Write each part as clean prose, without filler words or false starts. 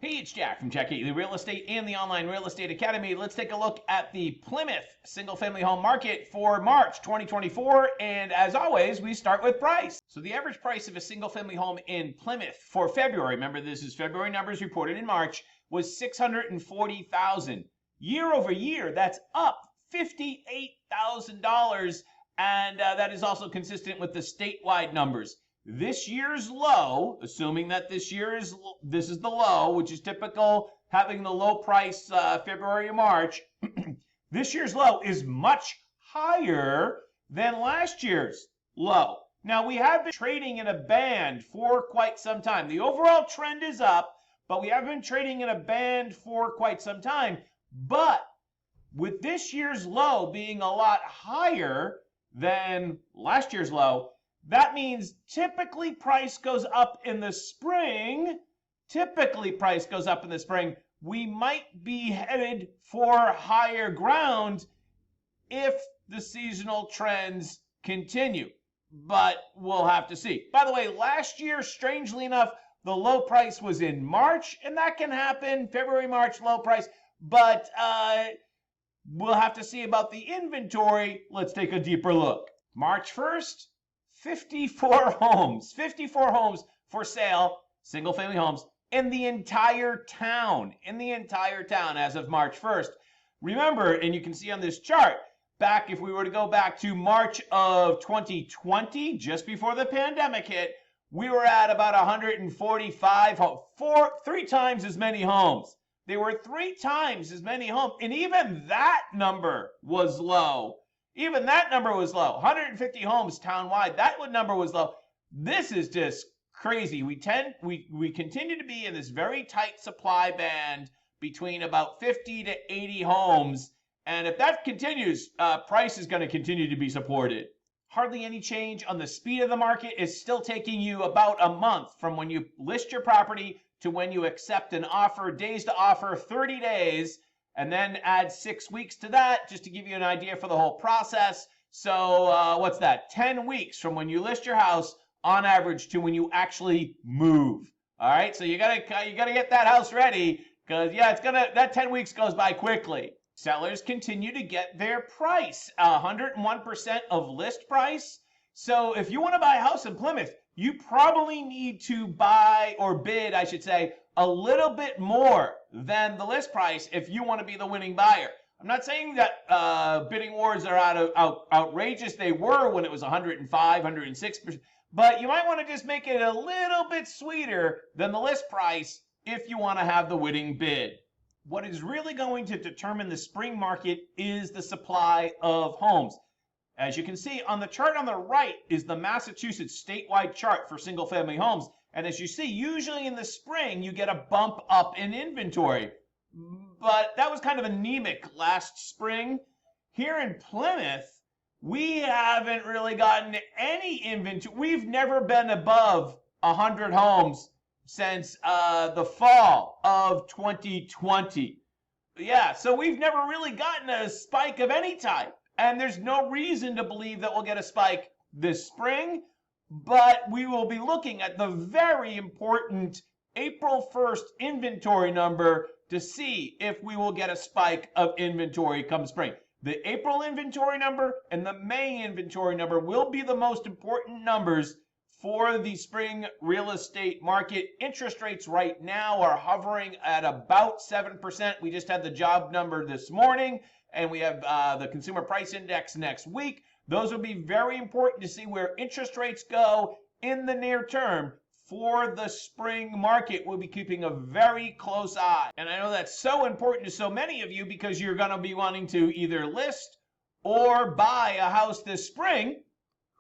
Hey, it's Jack from Jack Gately Real Estate and the Online Real Estate Academy. Let's take a look at the Plymouth single-family home market for March 2024. And as always, we start with price. So the average price of a single-family home in Plymouth for February, remember this is February numbers reported in March, was $640,000. Year over year, that's up $58,000. And that is also consistent with the statewide numbers. This year's low, assuming that this is the low, which is typical having the low price February or March, this year's low is much higher than last year's low. Now, we have been trading in a band for quite some time. The overall trend is up, but we have been trading in a band for quite some time. But with this year's low being a lot higher than last year's low, that means typically price goes up in the spring. We might be headed for higher ground if the seasonal trends continue. But we'll have to see. By the way, last year, strangely enough, the low price was in March, and that can happen. February, March, low price. But we'll have to see about the inventory. Let's take a deeper look. March 1st. 54 homes for sale, single-family homes, in the entire town as of March 1st. Remember, and you can see on this chart, if we were to go back to March of 2020, just before the pandemic hit, we were at about 145 homes, three times as many homes. There were three times as many homes, and even that number was low. 150 homes townwide. That number was low. This is just crazy. We continue to be in this very tight supply band between about 50 to 80 homes. And if that continues, price is going to continue to be supported. Hardly any change on the speed of the market. Is still taking you about a month from when you list your property to when you accept an offer. Days to offer, 30 days. And then add 6 weeks to that, just to give you an idea for the whole process. So what's that? 10 weeks from when you list your house on average to when you actually move. All right, so you gotta get that house ready, because that 10 weeks goes by quickly. Sellers continue to get their price, 101% of list price. So if you want to buy a house in Plymouth, you probably need to buy, or bid, I should say, a little bit more than the list price if you want to be the winning buyer. I'm not saying that bidding wars are outrageous. They were when it was 105, 106%. But you might want to just make it a little bit sweeter than the list price if you want to have the winning bid. What is really going to determine the spring market is the supply of homes. As you can see on the chart on the right is the Massachusetts statewide chart for single-family homes. And as you see, usually in the spring, you get a bump up in inventory. But that was kind of anemic last spring. Here in Plymouth, we haven't really gotten any inventory. We've never been above 100 homes since the fall of 2020. Yeah, so we've never really gotten a spike of any type. And there's no reason to believe that we'll get a spike this spring. But we will be looking at the very important April 1st inventory number to see if we will get a spike of inventory come spring. The April inventory number and the May inventory number will be the most important numbers for the spring real estate market. Interest rates right now are hovering at about 7%. We just had the job number this morning, and we have the consumer price index next week. Those will be very important to see where interest rates go in the near term for the spring market. We'll be keeping a very close eye. And I know that's so important to so many of you because you're going to be wanting to either list or buy a house this spring.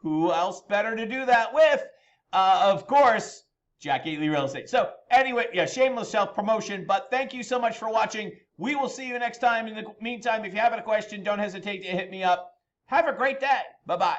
Who else better to do that with? Of course, Jack Gately Real Estate. So anyway, yeah, shameless self-promotion, but thank you so much for watching. We will see you next time. In the meantime, if you have a question, don't hesitate to hit me up. Have a great day. Bye-bye.